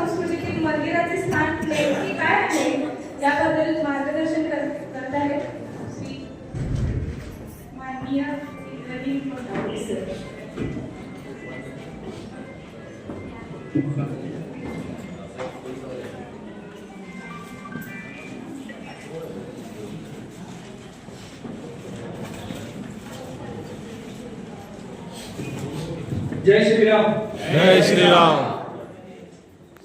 संस्कृतीतील मंदिराचे स्थान नेमके काय आहे याबद्दल मार्गदर्शन करत आहेत श्री माननीय इंद्रनील मोठावळे सर. जय श्रीराम. जय श्रीराम.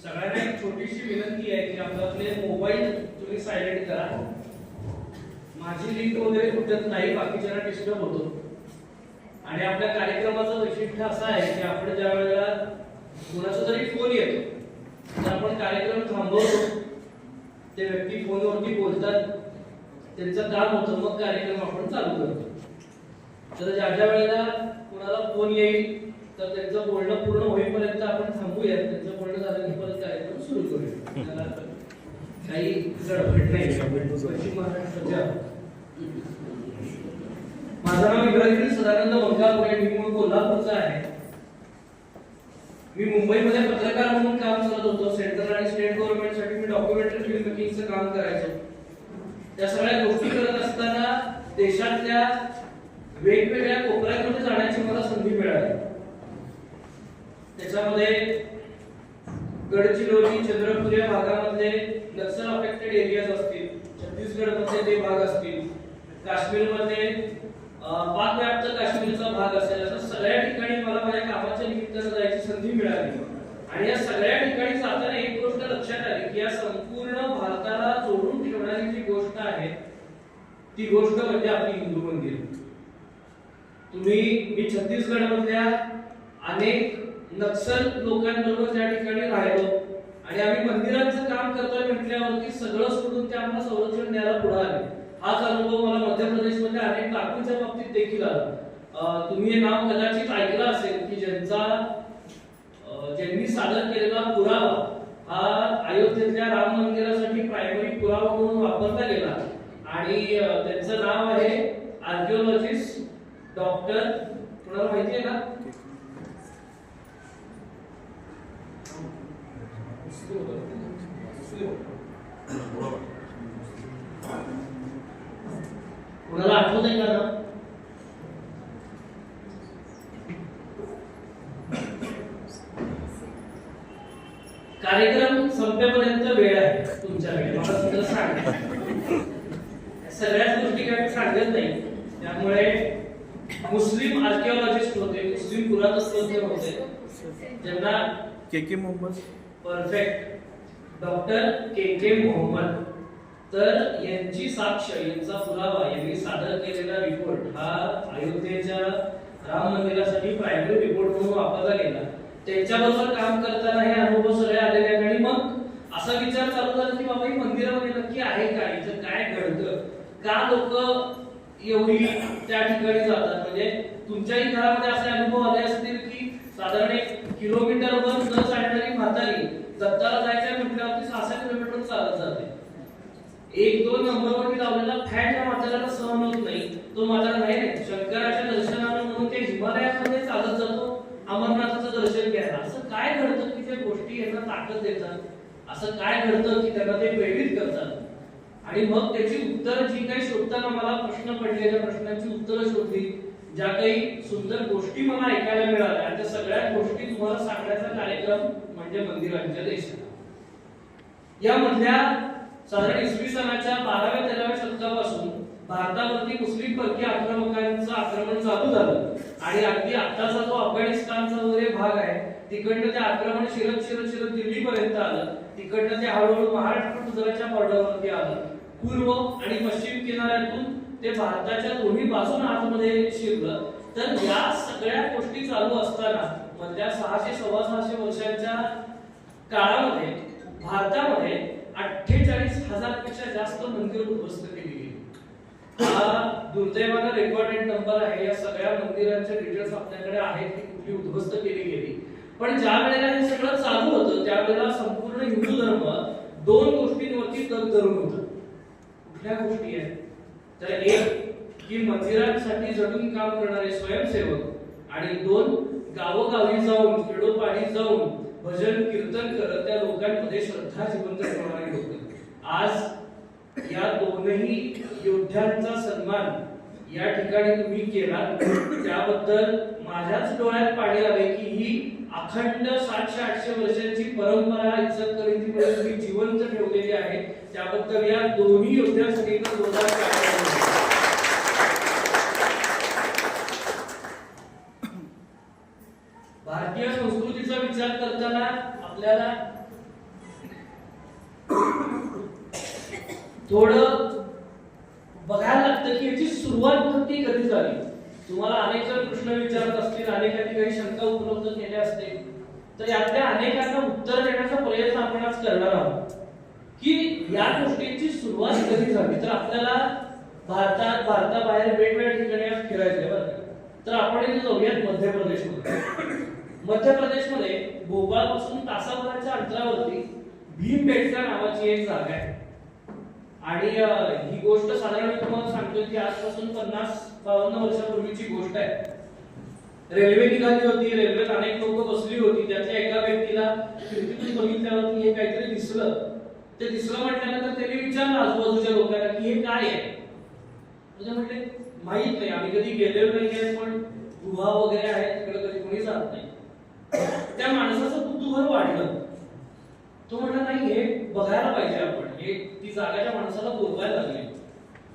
सगळ्यांना एक छोटीशी विनंती आहे की आपले मोबाईल तुम्ही सायलेंट करा. माझी लिंक वगैरे तुटत नाही, बाकीच्यांना डिस्टर्ब होतो. आणि आपल्या कार्यक्रमाचं वैशिष्ट्य असं आहे की आपण ज्या वेळेला कुणाचा तरी फोन येतो तर आपण कार्यक्रम थांबवतो, ते व्यक्ती फोनवरती बोलतात, त्यांचं काम होतं, मग कार्यक्रम आपण चालू करतो. तर ज्या ज्या वेळेला कुणाला फोन येईल तर त्यांचं बोलणं पूर्ण होईपर्यंत आपण थांबूया. त्यांचं बोलणं झालं की परत कार्यक्रम सुरू करूया. काही गडबड नाही. पश्चिम महाराष्ट्राच्या माझं नाव इंद्रनील सदानंद मंगापुरे. मी मूळ कोल्हापूरचा आहे. मी मुंबईमध्ये पत्रकार म्हणून काम करत होतो. सेंट्रल आणि स्टेट गव्हर्नमेंटसाठी मी डॉक्युमेंटरी फिल्म मेकिंगचं काम करायचो. त्या सगळ्या गोष्टी करत असताना देशातल्या वेगवेगळ्या कोपऱ्यामध्ये जाण्याची मला संधी मिळाली. त्याच्यामध्ये गडचिरोली, चंद्रपूर या भागामधले नक्सल अफेक्टेड एरियाज असतील, छत्तीसगडमधले ते भाग असतील, काश्मीरमध्ये पाकव्याप्त काश्मीरचा भाग असेल, अशा सगळ्या ठिकाणी मला माझ्या कामाच्या निमित्तानं जायची संधी मिळाली. आणि या सगळ्या ठिकाणी जाताना एक गोष्ट लक्षात आली की या संपूर्ण भारताला जोडून ठेवणारी जी गोष्ट आहे ती गोष्ट म्हणजे आपली हिंदू मंदिर. मी छत्तीसगडमधल्या अनेक नक्सल लोकांबरोबर त्या ठिकाणी राहिलो आणि आम्ही मंदिरांचं काम करतोय म्हटल्यावरती सगळं सोडून ते आम्हाला संरक्षण द्यायला पुढे आले. हाच अनुभव मला मध्य प्रदेशमध्ये अनेक काकूंच्या बाबतीत देखील आला. तुम्ही हे नाव कदाचित ऐकलं असेल की ज्यांनी सादर केलेला पुरावा हा अयोध्येतल्या राम मंदिरासाठी प्रायमरी पुरावा म्हणून वापरला गेला आणि त्यांचं नाव आहे आर्किओलॉजिस्ट डॉक्टर, कोणाला माहिती आहे का? कोणाला आठवत आहे का ना? कार्यक्रम संपेपर्यंत वेळ आहे तुमच्याकडे. मला तुला सांग, सगळ्याच गोष्टी काही सांगत नाही. त्यामुळे मुस्लिम आर्किओलॉजिस्ट होते, मुस्लिम पुरातत्वज्ञ होते, ज्यांना के मोहम्मद परफेक्ट डॉक्टर के मोहम्मद. तर यांची साक्ष, यांचा पुरावा, यांनी सादर केलेला रिपोर्ट हा अयोध्येच्या राम मंदिरासाठी प्रायमरी रिपोर्ट म्हणून वापरला गेला. त्यांच्याबरोबर काम करताना हे अनुभव सगळे आलेले आहेत. आणि मग असा विचार चालू झाला की बाबा ही मंदिरामध्ये नक्की आहे काय, इथं काय घडतं, का लोक एवढी त्या ठिकाणी जातात. म्हणजे तुमच्याही घरामध्ये असे अनुभव आले असतील की साधारण 1 किलोमीटरवर न चालणारी म्हातारी दत्ताला जायचं म्हटल्यावरती 6 किलोमीटर चालत जाते. 1-2 नंबरवरती लावलेला फॅन या म्हाताऱ्याला सहन होत नाही. तो म्हातारा नाही, शंकराच्या दर्शनानं म्हणून ते हिमालयामध्ये चालत जातो अमरनाथाचं दर्शन घ्यायला. असं काय घडतं की त्या गोष्टी यांना ताकद देतात, असं काय घडतं की त्यांना ते प्रेरित करतात. आणि मग त्याची उत्तर जी काही शोधताना मला प्रश्न पडले, त्या प्रश्नांची उत्तरं शोधली, ज्या काही सुंदर गोष्टी मला ऐकायला मिळाल्या, त्या सगळ्या गोष्टी तुम्हाला सांगण्याचा कार्यक्रम म्हणजे मंदिरांच्या देशात. यामधल्या साधारण इसवी सनाच्या 12व्या-13व्या शतकापासून भारतावरती मुस्लिम परकीय आक्रमकांचं आक्रमण चालू झालं आणि अगदी आत्ताचा जो अफगाणिस्तानचा वगैरे भाग आहे तिकडनं ते आक्रमण शिरत दिल्लीपर्यंत आलं. तिकडनं ते हळूहळू महाराष्ट्र गुजरातच्या बॉर्डरवरती आलं. पूर्व आणि पश्चिम किनाऱ्यातून ते भारताच्या दोन्ही बाजूने आतमध्ये शिरलं. तर या सगळ्या गोष्टी चालू असताना मधल्या 600-650 वर्षांच्या काळामध्ये भारतामध्ये 48,000 पेक्षा जास्त मंदिर उद्ध्वस्त केली गेली. हा दुर्दैवानं रेकॉर्डेड नंबर आहे. या सगळ्या मंदिरांच्या डिटेल्स आपल्याकडे आहेत की कुठली उद्ध्वस्त केली गेली. पण ज्या वेळेला हे सगळं चालू होतं त्यावेळेला संपूर्ण हिंदू धर्म 2 गोष्टींवरती तग धरून होता. कुठल्या गोष्टी आहेत तर एक की मंदिरांसाठी झटून काम करणारे स्वयंसेवक आणि 2 गावोगावी जाऊन खेडोपाडी जाऊन भजन कीर्तन करत त्या लोकांमध्ये श्रद्धा जिवंत ठेवणारी लोक. आज या दोनही योद्ध्यांचा सन्मान या ठिकाणी तुम्ही केला, त्याबद्दल माझ्याच डोळ्यात पाणी आले की ही अखंड 700-800 वर्षांची परंपरा इचलकरंजीमध्ये तुम्ही जिवंत ठेवलेली आहे. त्याबद्दल या दोन्ही योद्ध्यांसाठी एक जोरदार टाळ्या. भारतीय संस्कृतीचा विचार करताना आपल्याला थोडं बघायला लागतं की याची सुरुवात नक्की कधी झाली. तुम्हाला अनेक जण प्रश्न विचारत असतील, अनेकांनी काही शंका उपलब्ध केल्या असतील, तर यातल्या अनेकांना उत्तर देण्याचा प्रयत्न आपण आज करणार आहोत की या गोष्टीची सुरुवात कधी झाली. तर आपल्याला भारताबाहेर वेगवेगळ्या ठिकाणी फिरायचे बरं का. तर आपण इथे जाऊयात मध्य प्रदेशमध्ये. मध्य प्रदेशमध्ये भोपाळपासून तासाभराच्या अंतरावरती भीमबेटका नावाची एक जागा आहे. आणि ही गोष्ट साधारण मी तुम्हाला सांगतोय की आजपासून 50-52 वर्षापूर्वीची गोष्ट आहे. रेल्वे निघाली होती, रेल्वेत अनेक लोक बसली होती. त्यातल्या एका व्यक्तीला खिडकीतून बघितल्यावरती हे काहीतरी दिसलं. ते दिसलं म्हटल्यानंतर त्यांनी विचारलं आजूबाजूच्या लोकांना की हे काय आहे. ते म्हटले माहित नाही, आम्ही कधी गेलेलो नाहीये, पण गुहा वगैरे आहे तिकडे कधी कोणी जात नाही. त्या माणसाचं कुतूहल वाढलं. तो म्हटला नाही हे बघायला पाहिजे आपण. हे ती जागाच्या माणसाला बोलवायला लागली.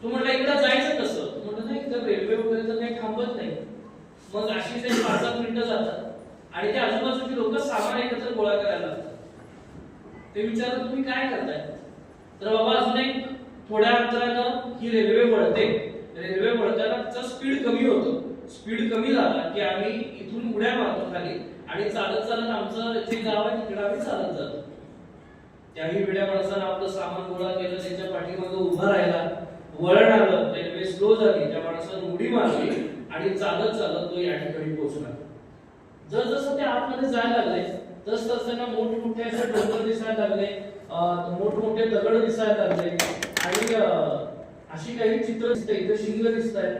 तो म्हटला इकडे जायचं कसं. तो म्हटलं नाही इकडे रेल्वे वगैरे तर काही थांबत नाही. मग अशी ते 5-7 मिनिटं जातात आणि ते आजूबाजूची लोक सामान एकत्र गोळा करायला लागतात. ते विचारतात तुम्ही काय करताय. तर बाबा अजून एक थोड्या अंतरानं ही रेल्वे वळते. रेल्वे वळताना तिचा स्पीड कमी होतो. स्पीड कमी झाला की आम्ही इथून उड्या मारतो खाली आणि चालत चालत आमचं जे गाव आहे तिकडे आम्ही चालत जातो. त्याही वेड्या माणसानं आपलं सामान गोळा केलं, त्याच्या पाठीमागे उभा राहिला, वळण आलं, रेल्वे स्लो झाली, त्या माणसानं उडी मारली आणि चालत चालत तो या ठिकाणी पोहोचला. जसजसं ते आतमध्ये जायला लागले तस त्यांना मोठमोठे असे डोंगर दिसायला लागले, मोठमोठे दगड दिसायला लागले आणि अशी काही चित्र दिसत. इथे शिंग दिसत आहेत.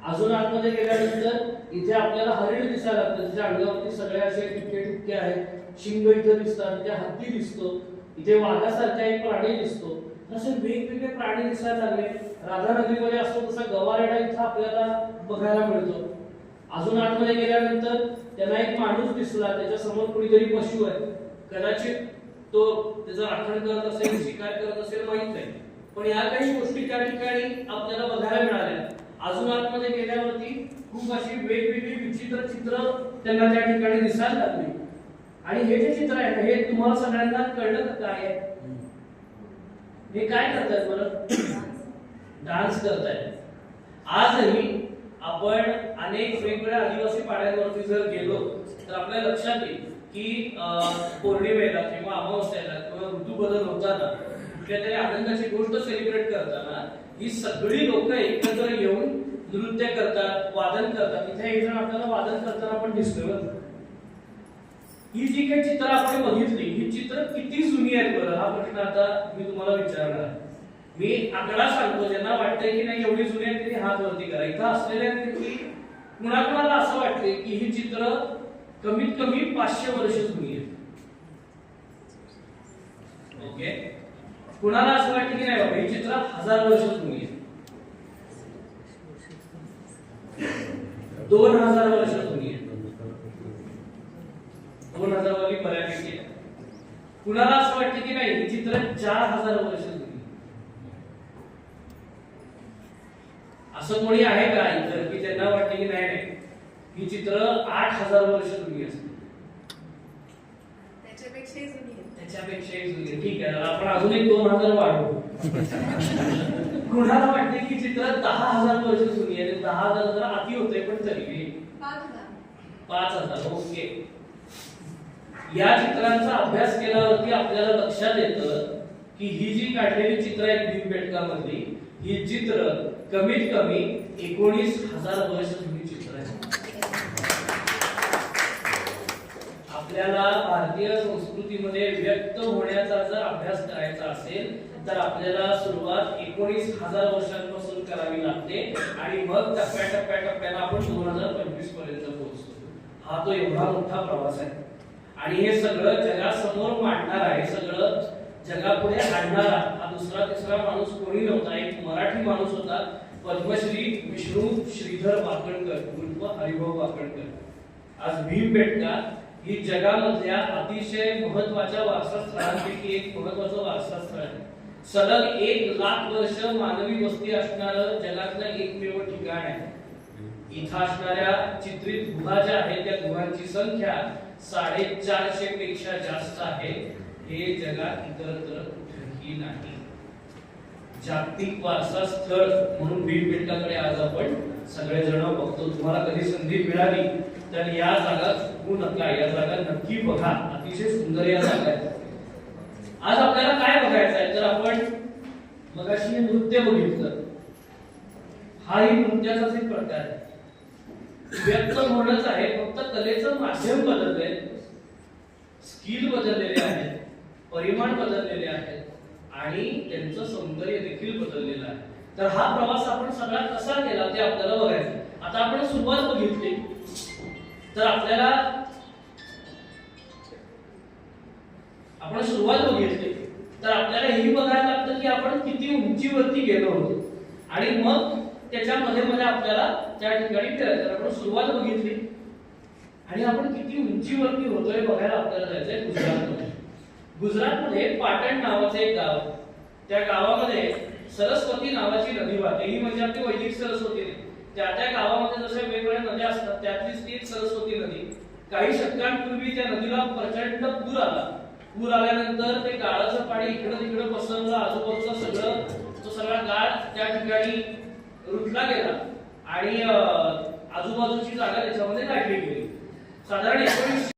अजून आतमध्ये गेल्यानंतर इथे आपल्याला हरिण दिसायला लागतं. त्याच्या अंगावरती सगळे असे ठिपके ठिपके आहेत. शिंग इथे दिसतात, त्या हत्ती दिसतो, इथे वाघासारखा एक प्राणी दिसतो. असे वेगवेगळे प्राणी दिसायला लागले. राधानगरीमध्ये असतो तसा गवारेडा इथं आपल्याला बघायला मिळतो. अजून आतमध्ये गेल्यानंतर त्यांना एक माणूस दिसला. त्याच्या समोर कुणीतरी पशु आहे. कदाचित तो त्याचा राखण करत असेल, शिकार करत असेल, माहित नाही. पण या काही गोष्टी त्या ठिकाणी आपल्याला बघायला मिळाल्या. अजून आतमध्ये गेल्यावरती खूप अशी वेगवेगळी विचित्र चित्र त्यांना त्या ठिकाणी दिसायला लागली. आणि हे जे चित्र आहे हे तुम्हाला सगळ्यांना कळलं का काय आहे. हे काय करतायत बरं. डान्स करतायत. आजही आपण अनेक वेगवेगळ्या आदिवासी पाड्यांवरती जर गेलो तर आपल्या लक्षात येईल की पौर्णिमेला किंवा अमावस्येला किंवा ऋतू बदल होताना कुठल्या तरी आनंदाची गोष्ट सेलिब्रेट करताना ही सगळी लोक एकत्र येऊन नृत्य करतात, वादन करतात. इथे एक जण आपल्याला वादन करताना पण दिसतोय. ही जी काही चित्र आपण बघितली ही चित्र किती जुनी आहेत बरं, हा प्रश्न आता मी तुम्हाला विचारणार आहे. मी आकडा सांगतो, ज्यांना वाटतंय की नाही एवढी जुनी आहे त्यांनी हात वरती करा. इथं असलेल्यांपैकी कुणाकुणाला असं वाटतंय की ही चित्र कमीत कमी 500 वर्ष जुनी आहेत. ओके. कुणाला असं वाटतं की नाही बाबा ही चित्र 1000 वर्ष जुनी आहे, 2000 वर्ष जुनी आहे. 2000 वाली बऱ्यापैकी आहे. कुणाला असं वाटतं की नाही ही चित्र 4000 वर्ष जुनी. असं कोणी आहे का इतर की त्यांना वाटतं की नाही नाही ही चित्र 8000 वर्ष जुनी असते. त्याच्यापेक्षाही जुनी आहे. त्याच्यापेक्षाही जुनी. ठीक आहे, आपण अजून एक 2000 वाढवू. कुणाला वाटते की चित्र 10,000 वर्ष जुनी आहे. 10,000 जरा अति होते पण तरी 5,000. ओके. या चित्रांचा अभ्यास केल्यावरती आपल्याला लक्षात येतं की ही जी काढलेली चित्र आहेत भीमबेटकामधली ही चित्र कमीत कमी 19,000 वर्ष जुनी चित्र आहेत. आपल्याला भारतीय संस्कृतीमध्ये व्यक्त होण्याचा जर अभ्यास करायचा असेल तर आपल्याला सुरुवात 19,000 वर्षांपासून करावी लागते आणि मग टप्प्याटप्प्याने आपण 2025 पर्यंत पोहोचतो. हा तो एवढा मोठा प्रवास आहे. आणि हे सगळं जगासमोर मांडणारा, हे सगळं जगापुढे आणणारा हा दुसरा तिसरा माणूस कोणी नव्हता, एक मराठी माणूस होता, पद्मश्री विष्णू श्रीधर वाकणकर उर्फ हरिभाऊ वाकणकर. आज भीमबेटका ही जगामधल्या अतिशय महत्वाच्या वारसा स्थळांपैकी एक महत्वाचं वारसा स्थळ आहे. सलग 1,00,000 वर्ष मानवी वस्ती असणारं जगातलं एकमेव ठिकाण आहे. इथं असणाऱ्या चित्रित गुहा ज्या आहेत त्या गुहांची संख्या 450 पेक्षा जास्त आहे. हे जगात इतरत्र कुठेही नाही. जागतिक वारसा स्थळ म्हणून भीमबेटकाकडे आज आपण सगळेजण बघतो. तुम्हाला कधी संधी मिळाली तर या जागा चुकवू नका, या जागा नक्की बघा. अतिशय सुंदर या जागा आहेत. आज आपल्याला काय बघायचं आहे तर आपण मगाशी नृत्य बघितलं. हाही नृत्याचाच एक प्रकार आहे. व्यक्त होणंच आहे, फक्त कलेचं माध्यम बदललंय, स्किल बदललेले आहेत, परिमाण बदललेले आहेत आणि त्यांचं सौंदर्य देखील बदललेलं आहे. तर हा प्रवास आपण सगळा कसा केला ते आपल्याला बघायचं. आता आपण सुरुवात बघितली तर आपल्याला हेही बघायला लागतं की आपण किती उंचीवरती गेलो होतो आणि मग त्याच्यामध्ये मध्ये आपल्याला त्या ठिकाणी फिरायचं. आपण सुरुवात बघितली आणि आपण किती उंचीवरती होतोय बघायला आपल्याला जायचंय गुजरातमध्ये. गुजरातमध्ये पाटण नावाचं एक गाव आहे. त्या गावामध्ये सरस्वती नावाची नदी वाहते. ही म्हणजे आपली वैदिक सरस्वती नाही. त्या गावामध्ये जशा वेगवेगळ्या नद्या असतात त्यातलीच ती एक सरस्वती नदी. काही शतकांपूर्वी त्या नदीला प्रचंड पूर आला. पूर आल्यानंतर ते गाळाचं पाणी इकडं तिकडं पसरलं. आजूबाजूचा सगळा गाळ त्या ठिकाणी रुतला गेला आणि आजूबाजूची जागा त्याच्यामध्ये गाठली गेली. साधारण 19